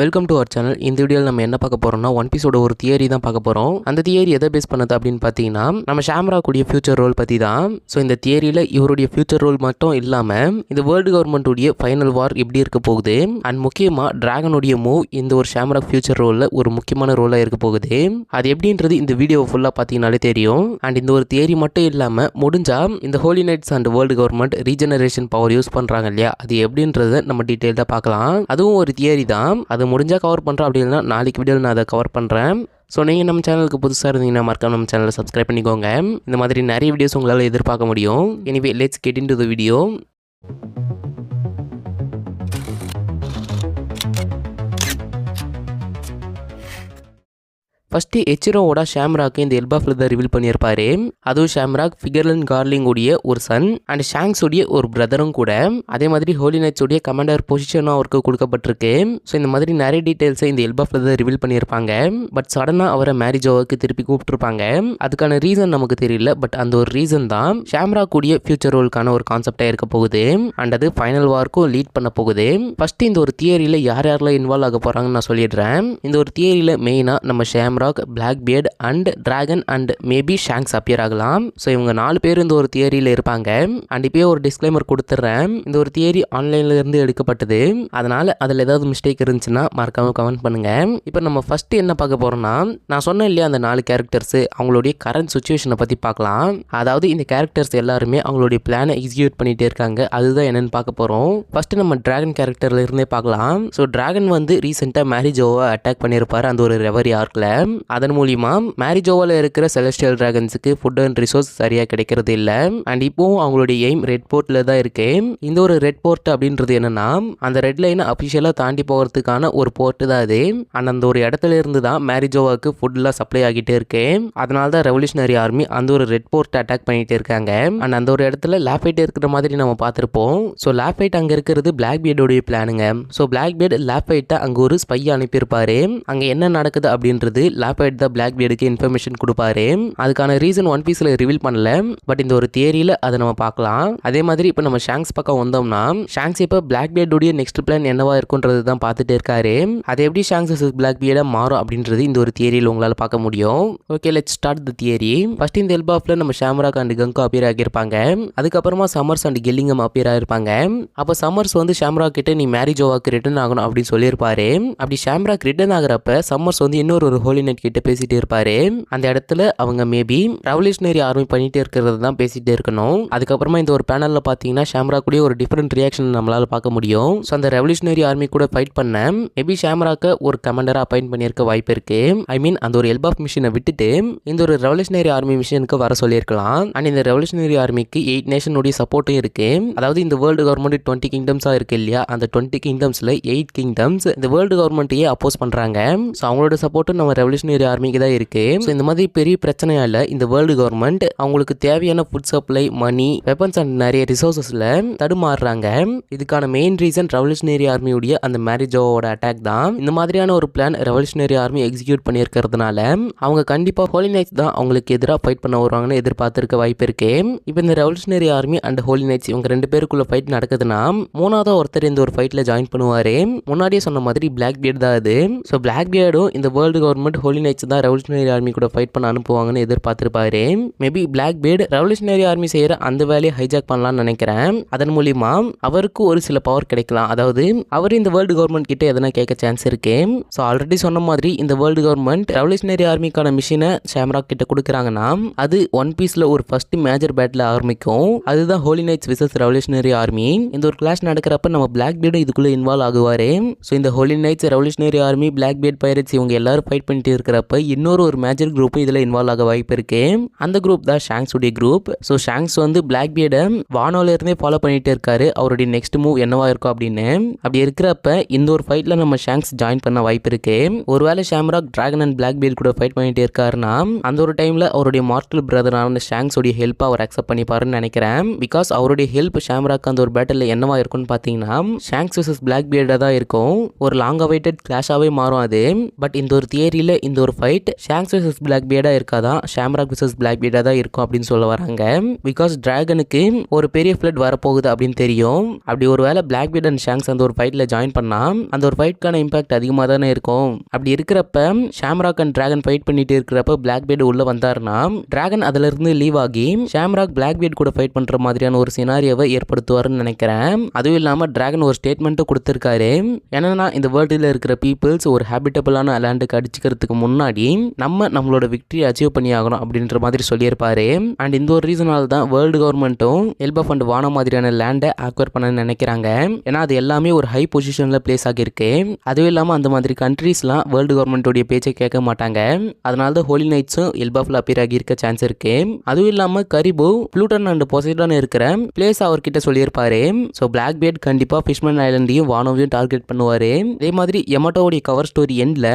Welcome to our channel. இந்த வீடியோவில் நம்ம என்ன பார்க்க போறோம்னா ஒன் பீஸோட ஒரு தியரி தான் பார்க்க போகிறோம். அந்த தியரி எதை பேஸ் பண்ணது அப்படின்னு பார்த்தீங்கன்னா நம்ம ஷாம்ராக்குடைய ஃபியூச்சர் ரோல் பற்றி தான். ஸோ இந்த தியரியில் இவருடைய ஃபியூச்சர் ரோல் மட்டும் இல்லாமல் இந்த வேர்ல்டு கவர்மெண்ட்டுடைய ஃபைனல் வார் எப்படி இருக்க போகுது அண்ட் முக்கியமாக டிராகனுடைய மூவ் இந்த ஒரு ஷாம்ராக் ஃபியூச்சர் ரோலில் ஒரு முக்கியமான ரோலாக இருக்க போகுது. அது எப்படின்றது இந்த வீடியோவை ஃபுல்லாக பார்த்தீங்கனாலே தெரியும். அண்ட் இந்த ஒரு தியரி மட்டும் இல்லாமல் முடிஞ்சால் இந்த Holi knights and world government regeneration power use பண்ணுறாங்க இல்லையா, அது எப்படின்றத நம்ம டீட்டெயில்டாக பார்க்கலாம். அதுவும் ஒரு தியரி தான். அது முடிஞ்சால் கவர் பண்ணுறேன், அப்படி இல்லைனா நாளைக்கு வீடியோவில் நான் அதை கவர் பண்ணுறேன். ஸோ நீங்கள் நம்ம சேனலுக்கு புதுசாக இருந்தீங்கன்னா மறக்காம நம்ம சேனலை சப்ஸ்கிரைப் பண்ணிக்கோங்க. இந்த மாதிரி நிறைய வீடியோஸ் உங்களால் எதிர்பார்க்க முடியும். Anyway let's get into the video. First எச்சிரோவோட ஷாம்ராக்கு இந்த எல்பா ஃபிளதர் ரிவீல் பண்ணியிருப்பாரு. அதுவும் ஷாம்ராக் ஃபிகர்லன் கார்லிங் உடைய ஒரு சன் அண்ட் ஷாங்ஸ் உடைய ஒரு பிரதரும் கூட. அதே மாதிரி ஹோலி நைட்ஸ் உடைய கமாண்டர் பொசிஷனும் அவருக்கு கொடுக்கப்பட்டிருக்கு. ஸோ இந்த மாதிரி நிறைய டீட்டெயில்ஸை இந்த எல்பா ஃபிளதர் ரிவீல் பண்ணியிருப்பாங்க. பட் சடனாக அவரை மேரிஜோவுக்கு திருப்பி கூப்பிட்டுருப்பாங்க. அதுக்கான ரீசன் நமக்கு தெரியல. பட் அந்த ஒரு ரீசன் தான் ஷாம்ராக் உடைய ஃபியூச்சர் ரோலுக்கான ஒரு கான்செப்டாக இருக்க போகுது. அண்ட் அது ஃபைனல் வார்க்கும் லீட் பண்ண போகுது. ஃபர்ஸ்ட் இந்த ஒரு தியரியில் யார் யாரெல்லாம் இன்வால்வ் ஆக போகிறாங்கன்னு நான் சொல்லிடுறேன். இந்த ஒரு தியரியில் மெயினாக நம்ம Shamrock, Blackbeard and Dragon and maybe Shanks appear ஆகலாம். ஸோ இவங்க 4 பேர் இந்த ஒரு தியரியில் இருப்பாங்க. அண்ட் இப்போயே ஒரு டிஸ்க்ளைமர் கொடுத்துட்றேன். இந்த ஒரு தியரி ஆன்லைன்ல இருந்து எடுக்கப்பட்டது. அதனால அதில் ஏதாவது மிஸ்டேக் இருந்துச்சுன்னா மறக்காம கமெண்ட் பண்ணுங்க. இப்போ நம்ம ஃபர்ஸ்ட் என்ன பார்க்க போறோம்னா, நான் சொன்னேன் இல்லையா அந்த 4 கேரக்டர்ஸ், அவங்களுடைய கரண்ட் சுச்சுவேஷனை பற்றி பார்க்கலாம். அதாவது இந்த கேரக்டர்ஸ் எல்லாருமே அவங்களுடைய பிளானை எக்ஸிக்யூட் பண்ணிட்டே இருக்காங்க. அதுதான் என்னன்னு பார்க்க போறோம். ஃபர்ஸ்ட் நம்ம டிராகன் கேரக்டர்ல இருந்தே பார்க்கலாம். ஸோ டிராகன் வந்து ரீசெண்டாக மேரிஜோவை அட்டாக் பண்ணியிருப்பாரு அந்த ஒரு ரெவரி ஆர்க்ல. அதன் மூலியமா மேரிஜோவால இருக்கிற செலஸ்டியல் டிராகன்ஸுக்கு ஃபுட் அண்ட் ரிசோர்ஸ் சரியா கிடைக்கிறது இல்ல. அண்ட் இப்போ அவங்களுடைய எய்ம் ரெட் போர்ட்ல தான் இருக்கு. இந்த ஒரு ரெட் போர்ட் அப்படின்றது என்னன்னா, அந்த ரெட் லைனை அபிஷியலா தாண்டி போகிறதுக்கான ஒரு போர்ட் தான் அது. அண்ட் அந்த ஒரு இடத்துல இருந்து தான் மேரிஜோவாக்கு ஃபுட்லாம் சப்ளை ஆகிட்டே இருக்கு. அதனால தான் ரெவல்யூஷனரி ஆர்மி அந்த ஒரு ரெட் போர்ட் அட்டாக் பண்ணிட்டு இருக்காங்க. அண்ட் அந்த ஒரு இடத்துல லாஃபைட் இருக்கிற மாதிரி நம்ம பார்த்திருப்போம். ஸோ லாஃபைட் அங்க இருக்கிறது பிளாக்பியர்டோடைய பிளானுங்க. ஸோ பிளாக்பியர்ட் லாஃபைட்டை அங்க ஒரு ஸ்பை அனுப்பியிருப்பாரு. அங்க என்ன நடக்குது அப்படின்றது லாஃபைட் தான் பிளாக்பியர்டுக்கு இன்ஃபர்மேஷன் கொடுப்பாரு. அதுக்கான ரீசன் ஒன் பீஸ்ல ரிவீல் பண்ணல. பட் இந்த ஒரு தியரியில அதை நம்ம பார்க்கலாம். அதே மாதிரி இப்போ நம்ம ஷாங்ஸ் பக்கம் வந்தோம்னா, ஷாங்ஸ் இப்போ பிளாக்பியர்டுடைய நெக்ஸ்ட் பிளான் என்னவா இருக்குன்றது தான் பார்த்துட்டு இருக்காரு. அது எப்படி ஷாங்ஸ் வர்சஸ் பிளாக்பியர்டா மாறும் அப்படின்றது இந்த ஒரு தியரியில் உங்களால் பார்க்க முடியும். Okay, let's start the theory. First இந்த எல்பாஃப்ல நம்ம ஷாம்ராக் அண்ட் கங்கோ அப்பியர் ஆகியிருப்பாங்க. அதுக்கப்புறமா சம்மர்ஸ் அண்ட் கெல்லிங்கம் அப்பியர் ஆகிருப்பாங்க. அப்போ சம்மர்ஸ் வந்து ஷாம்ராக் கிட்ட நீ மேரிஜோவாக்கு ரிட்டர்ன் ஆகணும் அப்படின்னு சொல்லியிருப்பாரு. அப்படி ஷாம்ராக் ரிட்டர்ன் ஆகிறப்ப சம்மர்ஸ் வந்து இன்னொரு ஹோலி நைட் கிட்ட பேசிட்டு இருப்பாரு. அந்த இடத்துல அவங்க மேபி ரெவல்யூஷனரி ஆர்மி பண்ணிட்டே இருக்கிறது தான் பேசிட்டே இருக்கணும். அதுக்கப்புறமா இந்த ஒரு பேனல்ல பாத்தீங்கன்னா ஷாம்ராக் கூட ஒரு டிஃபரெண்ட் ரியாக்ஷன் நம்மளால பார்க்க முடியும். ஸோ அந்த ரெவல்யூஷனரி ஆர்மி கூட ஃபைட் பண்ண மேபி ஷாம்ராக்க ஒரு கமாண்டரா அப்பாயிண்ட் பண்ணியிருக்க வாய்ப்பு இருக்கு. ஐ மீன் அந்த ஒரு எல்பாஃப் மிஷனை விட்டுட்டு இந்த ஒரு ரெவல்யூஷனரி ஆர்மி மிஷனுக்கு வர சொல்லியிருக்கலாம். அண்ட் இந்த ரெவல்யூஷனரி ஆர்மிக்கு 8 நேஷனுடைய சப்போர்ட்டும் இருக்கு. அதாவது இந்த வேர்ல்டு கவர்மெண்ட் 20 கிங்டம்ஸா இருக்கு இல்லையா, அந்த 20 கிங்டம்ஸ்ல 8 கிங்டம்ஸ் இந்த வேர்ல்டு கவர்மெண்ட்டையே அப்போஸ் பண்றாங்க. ஸோ அவங்களோட சப்போர்ட்டும் நம்ம ரெவல்யூஷனரி ஆர்மிக்கு தான் இருக்கு. ஸோ இந்த மாதிரி பெரிய பிரச்சனையால இந்த வேர்ல்டு கவர்மெண்ட் அவங்களுக்கு தேவையான food supply, money, weapons and நிறைய ரிசோர்சஸ்ல தடுமாறுறாங்க. இதுக்கான மெயின் ரீசன் ரெவல்யூஷனரி ஆர்மியுடைய அந்த மேரிஜோவோட அட்டாக் தான். இந்த மாதிரியான ஒரு பிளான் ரெவல்யூஷனரி ஆர்மி எக்ஸிக்யூட் பண்ணியிருக்கிறதுனால அவங்க கண்டிப்பா ஹோலி நைட்ஸ் தான் அவங்களுக்கு எதிராக ஃபைட் பண்ண வருவாங்கன்னு எதிர்பார்த்திருக்க வாய்ப்பு இருக்கு. இப்போ இந்த revolutionary army and holy knights இவங்க 2 பேருக்குள்ள ஃபைட் நடக்குதுன்னா, மூணாவது ஒருத்தர் இந்த ஒரு ஃபைட்ல ஜாயின் பண்ணுவாரு. முன்னாடியே சொன்ன மாதிரி பிளாக்பியர்ட் தான் அது. ஸோ பிளாக்பியர்டும் இந்த வேர்ல்டு கவர்மெண்ட் ஹோலி நைட்ஸ் தான் ரெவல்யூஷனரி ஆர்மி கூட ஃபைட் பண்ண அனுப்புவாங்கன்னு எதிர்பார்த்திருப்பாரு. மேபி பிளாக்பியர்ட் ரெவல்யூஷனரி ஆர்மி செய்யற அந்த வேலையை ஹைஜாக் பண்ணலாம்னு நினைக்கிறேன். அதன் மூலியமா அவருக்கு ஒரு சில பவர் கிடைக்கலாம். அதாவது அவர் இந்த வேர்ல்டு கவர்மெண்ட் கிட்ட எதனா கேட்க சான்ஸ் இருக்கு. ஸோ ஆல்ரெடி சொன்ன மாதிரி இந்த வேர்ல்டு கவர்மெண்ட் ரெவல்யூஷனரி ஆர்மிக்கான மிஷினை ஷாம்ராக் கிட்ட கொடுக்குறாங்கன்னா, அது ஒன் பீஸ்ல ஒரு ஃபர்ஸ்ட் மேஜர் பேட்டில் ஆரம்பிக்கும். அதுதான் holy knights versus revolutionary army. இந்த ஒரு கிளாஷ் நடக்கிறப்ப நம்ம பிளாக்பியர்டும் இதுக்குள்ள இன்வால்வ் ஆகுவாரு. ஸோ இந்த Holi Knights, Revolutionary Army, Blackbeard Pirates இவங்க எல்லாரும் ஃபைட் பண்ணிட்டு இருக்கிறப்ப ஒரு மேஜர் குரூப் இதுல இன்வால்வ் ஆக வாய்ப்பு இருக்கு. அந்த குரூப் தான் ஷாங்ஸ் உடைய குரூப். ஸோ ஷாங்ஸ் வந்து பிளாக்பியர்டை வானோல இருந்தே ஃபாலோ பண்ணிட்டு இருக்காரு. அவருடைய நெக்ஸ்ட் மூவ் என்னவா இருக்கும் அப்படின்னு. அப்படி இருக்கிறப்ப இந்த ஒரு ஃபைட்ல நம்ம ஷாங்ஸ் ஜாயின் பண்ண வாய்ப்பு இருக்கு. ஒருவேளை ஷாம்ராக் டிராகன் அண்ட் பிளாக்பியர்ட் கூட ஃபைட் பண்ணிட்டு இருக்காருன்னா, அந்த ஒரு டைம்ல அவருடைய மார்டல் பிரதரான ஷாங்ஸ் உடைய ஹெல்ப் அவர் அக்செப்ட் பண்ணிப்பாருன்னு நினைக்கிறேன். பிகாஸ் அவருடைய ஹெல்ப் ஷாம்ராக் அந்த ஒரு பேட்டில் என்னவா இருக்கும்னு பாத்தீங்கன்னா, ஷாங்ஸ் வர்சஸ் பிளாக்பியர்டா தான் இருக்கும். ஒரு லாங் அவைட்டட் கிளாஷாவே மாறும் அது. பட் இந்த ஒரு தியரியில இந்த ஒரு ஃபைட் ஷாங்க்ஸ் vs பிளாக் பியர்டா இருக்காதான், ஷாம்ராக் vs பிளாக் பியர்டா தான் இருக்கும் அப்படின்னு சொல்ல வராங்க. பிகாஸ் டிராகனுக்கு ஒரு பெரிய ஃபிளட் வரப்போகுது அப்படின்னு தெரியும். அப்படி ஒருவேளை பிளாக் பியர்ட் அண்ட் ஷாங்க்ஸ் அந்த ஒரு ஃபைட்ல ஜாயின் பண்ணா அந்த ஒரு ஃபைட்கான இம்பாக்ட் அதிகமாக தானே இருக்கும். அப்படி இருக்கிறப்ப ஷாம்ராக் அண்ட் டிராகன் ஃபைட் பண்ணிட்டு இருக்கிறப்ப பிளாக் பியர்ட் உள்ள வந்தாருன்னா டிராகன் அதுல இருந்து லீவ் ஆகி ஷாம்ராக் பிளாக் பியர்ட் கூட ஃபைட் பண்ற மாதிரியான ஒரு சினாரியோவை ஏற்படுத்துவாருன்னு நினைக்கிறேன். அதுவும் இல்லாம டிராகன் ஒரு ஸ்டேட்மெண்ட்டும் கொடுத்திருக்காரு. என்னன்னா இந்த வேர்ல்டில் இருக்கிற பீப்புள்ஸ் ஒரு ஹேபிட்டபிளான லேண்டுக்கு அடிச்சுக்கிறதுக்கு முன்னாடி நம்மளோட விக்டரி அச்சீவ் பண்ணி ஆகணும் அப்படின்ற மாதிரி சொல்லியிருப்பாரு. அண்ட் இந்த ஒரு ரீசனால தான் வேர்ல்டு கவர்மெண்ட்டும் எல்பஃப் அண்ட் வானோ மாதிரியான லேண்டை ஆக்வயர் பண்ண நினைக்கிறாங்க. ஏன்னா அது எல்லாமே ஒரு ஹை பொசிஷன்ல பிளேஸ் ஆகிருக்கு. அதுவும் இல்லாம அந்த மாதிரி கண்ட்ரீஸ்லாம் வேர்ல்டு கவர்மெண்டோடைய பேச்சை கேட்க மாட்டாங்க. அதனால தான் ஹோலி நைட்ஸும் எல்பஃப்ல அப்பியர் ஆகி இருக்க சான்ஸ் இருக்கு. அதுவும் இல்லாம கரிபு ப்ளூட்டன் அண்ட் பொசைடான் இருக்கிற பிளேஸ் அவர்கிட்ட சொல்லியிருப்பாரு. ஸோ பிளாக் பியர்ட் கண்டிப்பா ஃபிஷ்மேன் ஐலண்டையும் வானோவையும் டார்கெட் பண்ணுவாரு. அதே மாதிரி யமட்டோவுடைய கவர் ஸ்டோரி எண்ட்ல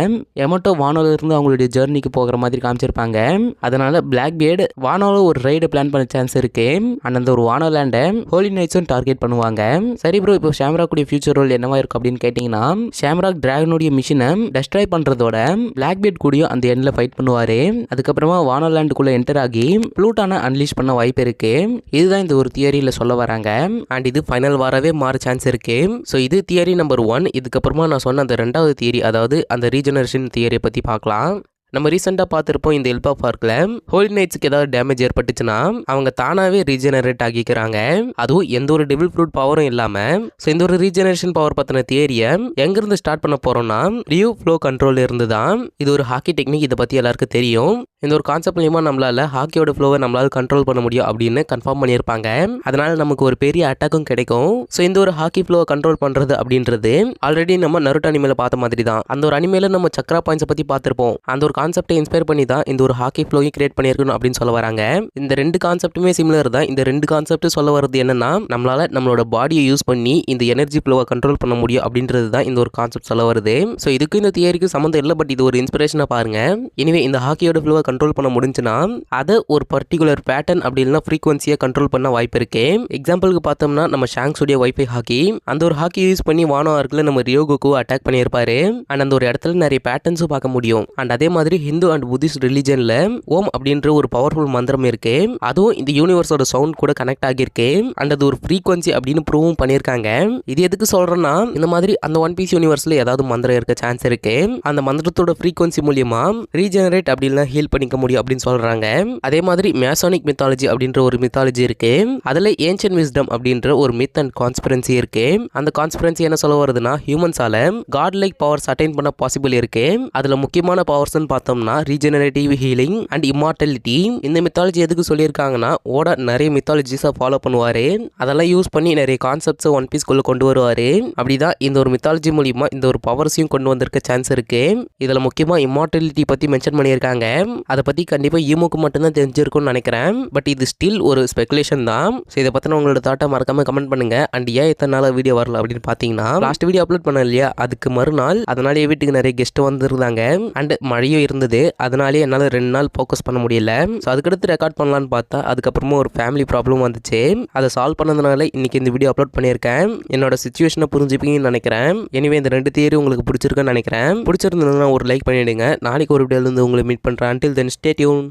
யமட்டோ வானோல இருந்து அவங்களுடைய ஜெர்னிக்கு போகிற மாதிரி காமிச்சிருப்பாங்க. அதனால பிளாக் பியர்ட் வானோல ஒரு ரைடு பிளான் பண்ண சான்ஸ் இருக்கு. அந்த ஒரு வானோ லேண்டை ஹோலி நைட்ஸும் டார்கெட் பண்ணுவாங்க. சரி ப்ரோ, இப்போ ஷாம்ராக்குடைய ஃபியூச்சர் ரோல் என்னவா இருக்கும் அப்படின்னு கேட்டீங்கன்னா ஷாம்ராக் டிராகனுடைய மிஷினை டெஸ்ட்ராய் பண்றதோட பிளாக் பியர்ட் கூடயும் அந்த எண்ட்ல ஃபைட் பண்ணுவாரு. அதுக்கப்புறமா வானோ லேண்டுக்குள்ள என்டர் ஆகி ப்ளூட்டானை அன்லீஷ் பண்ண வாய்ப்பு இருக்கு. இதுதான் இந்த ஒரு தியரியில சொல்ல வராங்க. அண்ட் இது ஃபைனல் வாரவே மாற சான்ஸ் இருக்கு. ஸோ இது தியரி நம்பர் 1. இதுக்கப்புறமா நான் சொன்ன அந்த 2வது தியரி, அதாவது அந்த ரீஜெனரேஷன் தியரியை பற்றி பார்க்கலாம். நம்ம ரீசெண்டாக பார்த்துருப்போம் இந்த எல்பா பார்க்கில் ஹோலி நைட்ஸுக்கு ஏதாவது டேமேஜ் ஏற்பட்டுச்சுன்னா அவங்க தானாகவே ரீஜெனரேட் ஆகிக்கிறாங்க. அதுவும் எந்த ஒரு டெவில் ஃப்ரூட் பவரும் இல்லாமல். ஸோ இந்த ஒரு ரீஜெனரேஷன் பவர் பற்றின தியரியை எங்கேருந்து ஸ்டார்ட் பண்ண போகிறோம்னா ரியூ ஃப்ளோ கண்ட்ரோல் இருந்து தான். இது ஒரு ஹாக்கி டெக்னிக், இதை பற்றி எல்லாருக்கும் தெரியும். இந்த ஒரு கான்செப்ட் மூலியமாக நம்மளால ஹாக்கியோட ஃப்ளோவை நம்மளால கண்ட்ரோல் பண்ண முடியும் அப்படின்னு கன்ஃபார்ம் பண்ணியிருப்பாங்க. அதனால நமக்கு ஒரு பெரிய அட்டாக்கும் கிடைக்கும். ஸோ இந்த ஒரு ஹாக்கி ஃப்ளோவை கண்ட்ரோல் பண்ணுறது அப்படின்றது ஆல்ரெடி நம்ம நருட்டோ அனிமேல பார்த்த மாதிரி தான். அந்த ஒரு அனிமேல நம்ம சக்ரா பாயிண்ட்ஸை பற்றி பார்த்துருப்போம். அந்த ஒரு கான்செப்டை இன்ஸ்பயர் பண்ணி தான் இந்த ஒரு ஹாக்கி ஃப்ளோயும் கிரியேட் பண்ணியிருக்கணும் அப்படின்னு சொல்ல வராங்க. இந்த 2 கான்செப்ட்டுமே சிமிலர் தான். இந்த 2 கான்செப்ட் சொல்ல வருது என்னன்னா நம்மளால நம்மளோட பாடியை யூஸ் பண்ணி இந்த எனர்ஜி ஃப்ளோவை கண்ட்ரோல் பண்ண முடியும் அப்படின்றது தான் இந்த ஒரு கான்செப்ட் சொல்ல வருது. ஸோ இதுக்கு இந்த தியரிக்கு சம்மந்தம் இல்லை, பட் இது ஒரு இன்ஸ்பிரேஷனா பாருங்க. எனவே இந்த ஹாக்கியோட ஃப்ளோவை கண்ட்ரோல் பண்ண முடிஞ்சுன்னா அதை ஒரு பர்டிகுலர் பேட்டர்ன் அப்படி இல்லைனா ஃப்ரீக்வன்சியை கண்ட்ரோல் பண்ண வாய்ப்பு இருக்கு. எக்ஸாம்பிளுக்கு பார்த்தோம்னா நம்ம ஷாங்க்ஸுடைய வைஃபை ஹாக்கி, அந்த ஒரு ஹாக்கி யூஸ் பண்ணி வானோ ஆர்க்கில் நம்ம ரியோகுக்கு அட்டாக் பண்ணியிருப்பாரு. அண்ட் அந்த ஒரு இடத்துல நிறைய பேட்டர்ன்ஸும் பார்க்க முடியும். அண்ட் அதே மாதிரி ஹிந்து அண்ட் புத்திஸ்ட் ரிலிஜன்ல ஓம் அப்படின்ற ஒரு பவர்ஃபுல் மந்திரம் இருக்கு. அதுவும் இந்த யூனிவர்ஸோட சவுண்ட் கூட கனெக்ட் ஆகியிருக்கு. அண்ட் அது ஒரு ஃப்ரீக்வன்சி அப்படின்னு ப்ரூவும் பண்ணியிருக்காங்க. இது எதுக்கு சொல்றேன்னா இந்த மாதிரி அந்த ஒன் பீஸ் யூனிவர்ஸ்ல ஏதாவது மந்திரம் இருக்க சான்ஸ் இருக்கு. அந்த மந்திரத்தோட ஃப்ரீக்வன்சி மூலியமா ரீஜெனரேட் அப்படின்னா ஹீல் பண்ணிக்க முடியும் அப்படின்னு சொல்றாங்க. அதே மாதிரி மேசானிக் மித்தாலஜி அப்படின்ற ஒரு மித்தாலஜி இருக்கு. அதுல ஏன்ஷியன்ட் விஸ்டம் அப்படின்ற ஒரு மித் அண்ட் கான்ஸ்பிரன்சி இருக்கு. அந்த கான்ஸ்பிரன்சி என்ன சொல்ல வருதுன்னா ஹியூமன்ஸால காட் லைக் பவர்ஸ் அட்டைன் பண்ண பாசிபிள் இருக்கு. அதுல முக்கியமான பவர்ஸ்ன்னு பார்த்தோம்னா ரீஜெனரேட்டிவ் ஹீலிங் அண்ட் இம்மார்டலிட்டி. இந்த மித்தாலஜி எதுக்கு சொல்லியிருக்காங்கன்னா ஓட நிறைய மித்தாலஜிஸை ஃபாலோ பண்ணுவாரு. அதெல்லாம் யூஸ் பண்ணி நிறைய கான்செப்ட்ஸை ஒன் பீஸ்குள்ள கொண்டு வருவாரு. அப்படிதான் இந்த ஒரு மித்தாலஜி மூலியமா இந்த ஒரு பவர்ஸையும் கொண்டு வந்திருக்க சான்ஸ் இருக்கு. இதுல முக்கியமா இம்மார்டலிட்டி பத்தி மென்ஷன் பண்ணியிருக்காங்க. அதை பத்தி கண்டிப்பா ஈமோக்கு மட்டும்தான் தெரிஞ்சிருக்கும்னு நினைக்கிறேன். பட் இது ஸ்டில் ஒரு ஸ்பெகுலேஷன் தான். ஸோ இதை பத்தின உங்களோட தாட்டை மறக்காம கமெண்ட் பண்ணுங்க. அண்ட் ஏன் இத்தனை நாள் வீடியோ வரல அப்படின்னு பாத்தீங்கன்னா லாஸ்ட் வீடியோ அப்லோட் பண்ண இல்லையா, அதுக்கு மறுநாள் அதனாலேயே வீட்டுக்கு நிறைய கெஸ்ட் வந்திருந்தாங்க. அண்ட் மழையும் இருந்தது. அதனாலே என்னால் 2 நாள் ஃபோக்கஸ் பண்ண முடியல. ஸோ அதுக்கடுத்து ரெக்கார்ட் பண்ணலான்னு பார்த்தா அதுக்கப்புறமா ஒரு ஃபேமிலி ப்ராப்ளம் வந்துச்சு. அதை சால்வ் பண்ணதுனால இன்னைக்கு இந்த வீடியோ அப்லோட் பண்ணியிருக்கேன். என்னோட சிச்சுவேஷனை புரிஞ்சுப்பீங்கன்னு நினைக்கிறேன். எனவே இந்த 2 தியரி உங்களுக்கு பிடிச்சிருக்குன்னு நினைக்கிறேன். பிடிச்சிருந்ததுன்னா ஒரு லைக் பண்ணிடுங்க. நாளைக்கு ஒரு வீடியோல இருந்து உங்களை மீட் பண்றேன். until then stay tuned.